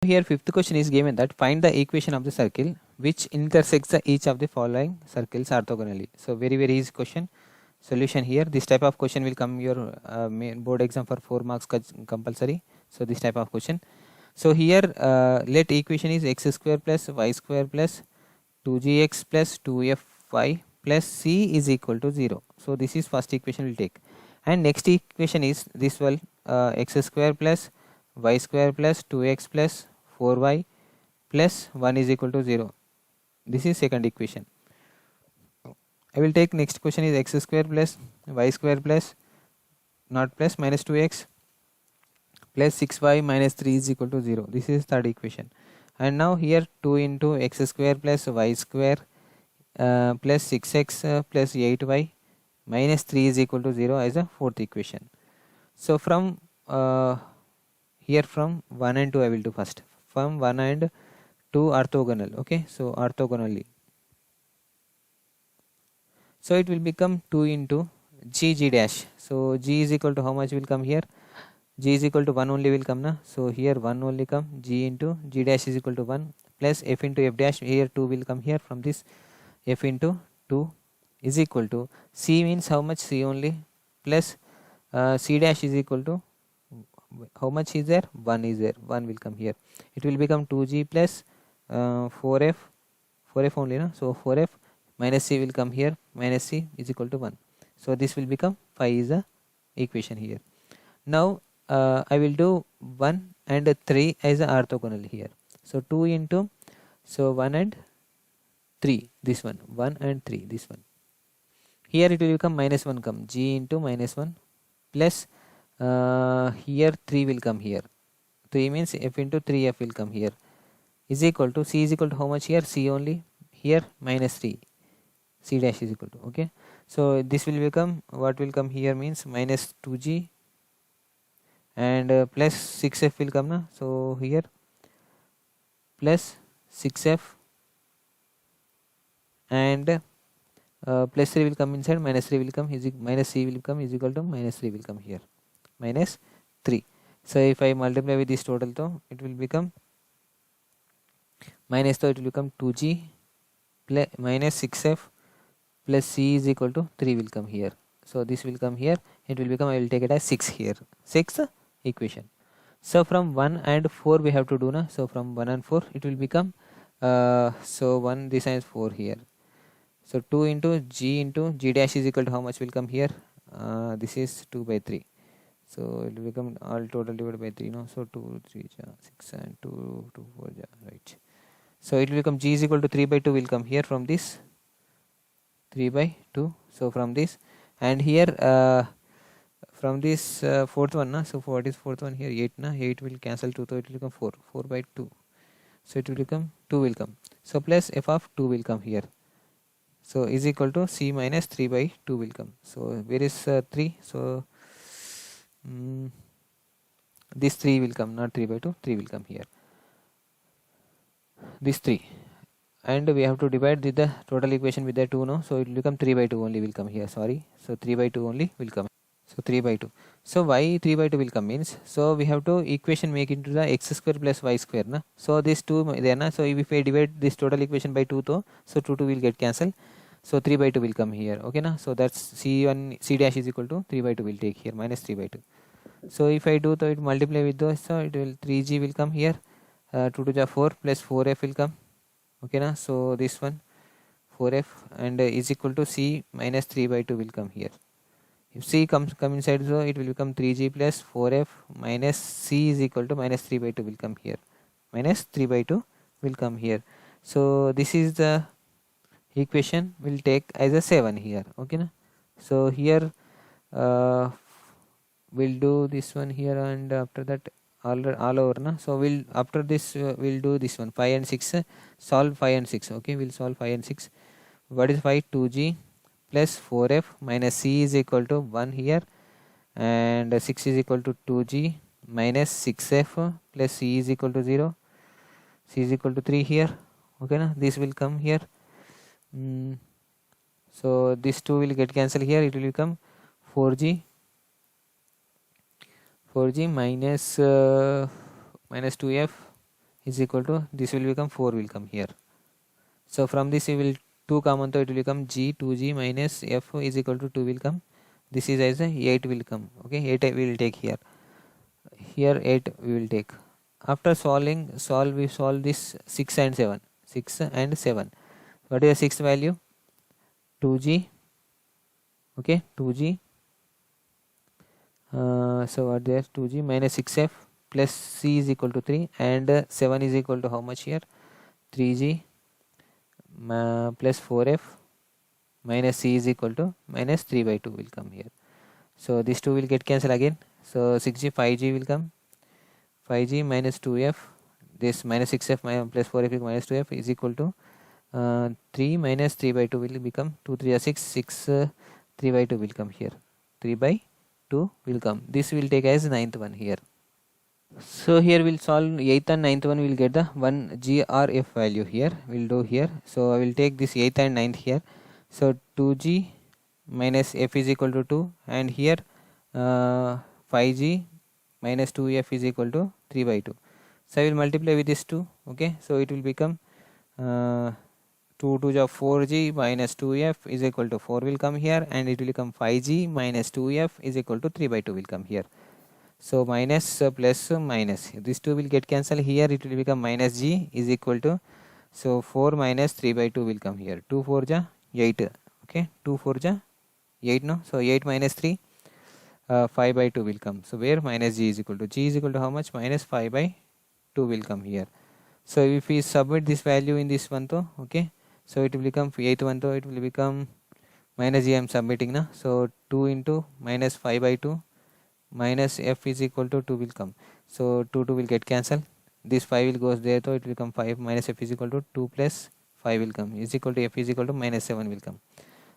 Here fifth question is given that find the equation of the circle which intersects each of the following circles orthogonally. So very easy question. Solution here. This type of question will come your main board exam for 4 marks compulsory. So this type of question. So here let equation is x square plus y square plus 2gx plus 2fy plus c is equal to 0. So this is first equation we'll take, and next equation is this one, x square plus y square plus 2x plus 4y plus 1 is equal to 0. This is second equation. I will take next question is x square plus y square plus not plus minus 2x plus 6y minus 3 is equal to 0. This is third equation. And now here 2 into x square plus y square plus 6x plus 8y minus 3 is equal to 0 as a fourth equation. So from here from 1 and 2 I will do first. From 1 and 2 orthogonal. Okay, so orthogonally. So it will become 2 into g dash. So g is equal to how much will come here? G is equal to 1 only will come na. So here 1 only come, g into g dash is equal to 1 plus f into f dash, here 2 will come here. From this f into 2 is equal to c means how much? C only plus c dash is equal to how much is there? 1 is there, 1 will come here. It will become 2g plus 4f only na. So 4f minus c will come here, minus c is equal to 1. So this will become 5 is the equation here. Now I will do 1 and 3 as a orthogonal here. So 2 into, so 1 and 3, this one, 1 and 3, this one. Here it will become minus 1 come, g into minus 1 plus here 3 will come here. 3 means f into 3f will come here is equal to, c is equal to how much here? C only, here minus 3, c dash is equal to, okay. So this will become, what will come here means minus 2g and plus 6f will come na. So here plus 6f and plus 3 will come inside, minus 3 will come, minus c will come is equal to minus 3 will come here, minus 3. So if I multiply with this total, though it will become minus, so it will become 2g plus minus 6f plus c is equal to 3 will come here. So this will come here, it will become, I will take it as 6 here, 6 equation. So from 1 and 4 we have to do na. So from 1 and 4 it will become so 1, this is 4 here. So 2 into g dash is equal to how much will come here? This is 2 by 3. So it will become all total divided by 3, no. So 2 3 6 and 2 2 4 right. So it will become g is equal to 3 by 2 will come here from this 3 by 2. So from this, and here from this fourth one na. So what is fourth one here? 8 na. 8 will cancel 2, so it will become 4 by 2. So it will become 2 will come. So plus f of 2 will come here. So is equal to c minus 3 by 2 will come. So where is 3? So this 3 will come, not 3 by 2, 3 will come here. This 3, and we have to divide the total equation with the 2, no. So it will become 3 by 2 only will come here, sorry. So 3 by 2 only will come. So 3 by 2. So why 3 by 2 will come means, so we have to equation make into the x square plus y square na. So this 2 there na. So if I divide this total equation by 2 though, so 2 will get cancelled. So 3 by 2 will come here, okay na. So that's c dash is equal to 3 by 2 will take here, minus 3 by 2. So if I do, so it multiply with those, so it will 3g will come here, 2 to the 4 plus 4f will come, okay na. So this one 4f and is equal to c minus 3 by 2 will come here. If c come inside, so it will become 3g plus 4f minus c is equal to minus 3 by 2 will come here, minus 3 by 2 will come here. So this is the equation will take as a 7 here, okay na. So here we'll do this one here, and after that all over na. So we'll after this we'll do this one 5 and 6, solve 5 and 6, okay. We'll solve 5 and 6. What is 5? 2g plus 4f minus c is equal to 1 here, and 6 is equal to 2g minus 6f plus c is equal to 0, c is equal to 3 here, okay na. This will come here. So this 2 will get cancelled here, it will become 4g minus minus 2f is equal to, this will become 4 will come here. So from this we will 2 common, so it will become g 2g minus f is equal to 2 will come. This is as a 8 will come. Okay, 8 we will take here. Here 8 we will take. After we solve this 6 and 7. 6 and 7. What is the sixth value? 2g. Okay, 2g. So what there? 2g minus 6f plus c is equal to 3, and 7 is equal to how much here? 3g plus 4f minus c is equal to minus 3 by 2 will come here. So this 2 will get cancelled again. So 6g 5g will come. 5g minus 2f, this minus 6f plus 4f minus 2f is equal to 3 minus 3 by 2 will become 2 3 are 6, 6 3 by 2 will come here. 3 by 2 will come. This will take as 9th one here. So here we'll solve 8th and 9th one, we'll get the 1 g or f value here. We'll do here. So I will take this 8th and 9th here. So 2g minus f is equal to 2, and here 5g minus 2f is equal to 3 by 2. So I will multiply with this 2. Okay, so it will become 2 2 is 4g minus 2f is equal to 4 will come here, and it will become 5g minus 2f is equal to 3 by 2 will come here. So minus plus minus, this 2 will get cancelled here, it will become minus g is equal to, so 4 minus 3 by 2 will come here. 2 4 ja 8. Okay, 2 4 ja 8, no? So 8 minus 3, 5 by 2 will come. So where minus g is equal to how much? Minus 5 by 2 will come here. So if we submit this value in this one though, okay, so it will become 8th one though, it will become minus g I am submitting now. So 2 into minus 5 by 2 minus f is equal to 2 will come. So 2 2 will get cancelled. This 5 will goes there, so it will become 5 minus f is equal to 2 plus 5 will come is equal to f is equal to minus 7 will come.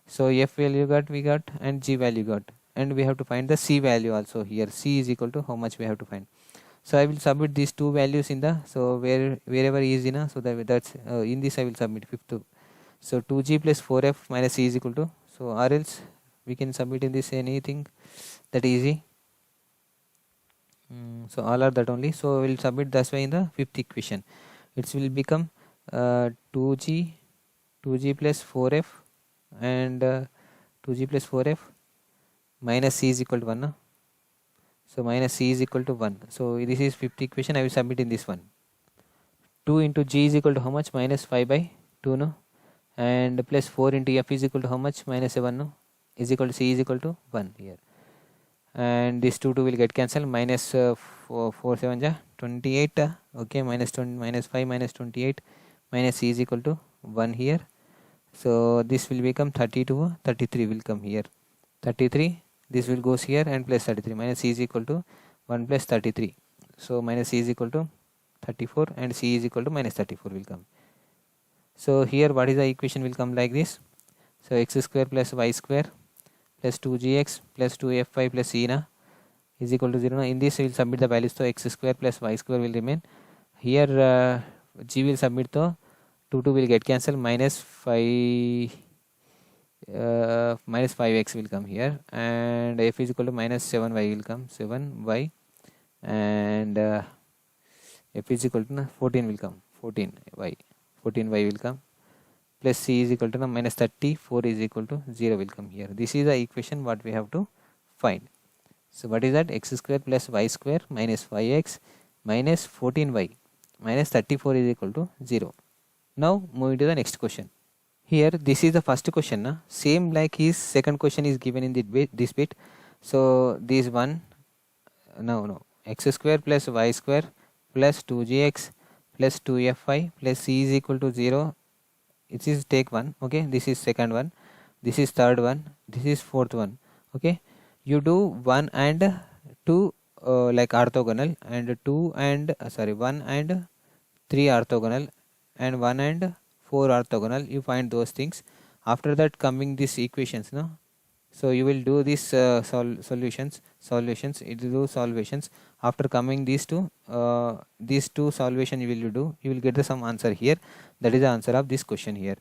So f value we got, and g value got, and we have to find the c value also here. C is equal to how much we have to find. So I will submit these two values in the, so wherever e is in, so that's in this I will submit 5th. So 2g plus 4f minus c is equal to, so or else we can submit in this anything that easy. So all are that only. So we will submit this way in the 5th equation. It will become 2g plus 4f and 2g plus 4f minus c is equal to 1. No? So minus c is equal to 1. So this is 5th equation. I will submit in this one. 2 into g is equal to how much? Minus 5 by 2, no? And plus 4 into f is equal to how much? Minus 7, no? Is equal to c is equal to 1 here. And this 2 will get cancelled. Minus 4 7 ja 28. Okay, minus 20 minus 5 minus 28 minus c is equal to 1 here. So this will become 32, 33 will come here. 33, this will goes here, and plus 33 minus c is equal to 1 plus 33. So minus c is equal to 34, and c is equal to minus 34 will come. So here what is the equation will come like this. So x square plus y square plus 2gx plus 2f5 plus c na is equal to 0. Now in this we will submit the values, so x square plus y square will remain. Here g will submit, so 2 will get cancelled. Minus 5 minus 5x will come here, and f is equal to minus 7y will come, 7y, and f is equal to 14 will come, 14y will come, plus c is equal to minus 34 is equal to 0 will come here. This is the equation what we have to find. So what is that? X square plus y square minus 5x minus 14y minus 34 is equal to 0. Now moving to the next question. Here this is the first question, na? Same like his second question is given in this bit. So this one, no, x square plus y square plus 2gx plus 2fy plus c is equal to 0. It is take one. Okay, this is second one, this is third one, this is fourth one. Okay, you do 1 and 2 like orthogonal, and 2 and 1 and 3 orthogonal, and 1 and 4 orthogonal. You find those things. After that coming these equations, no? So you will do this solutions. It will do solvations. After coming these two solvation you will do. You will get the some answer here. That is the answer of this question here.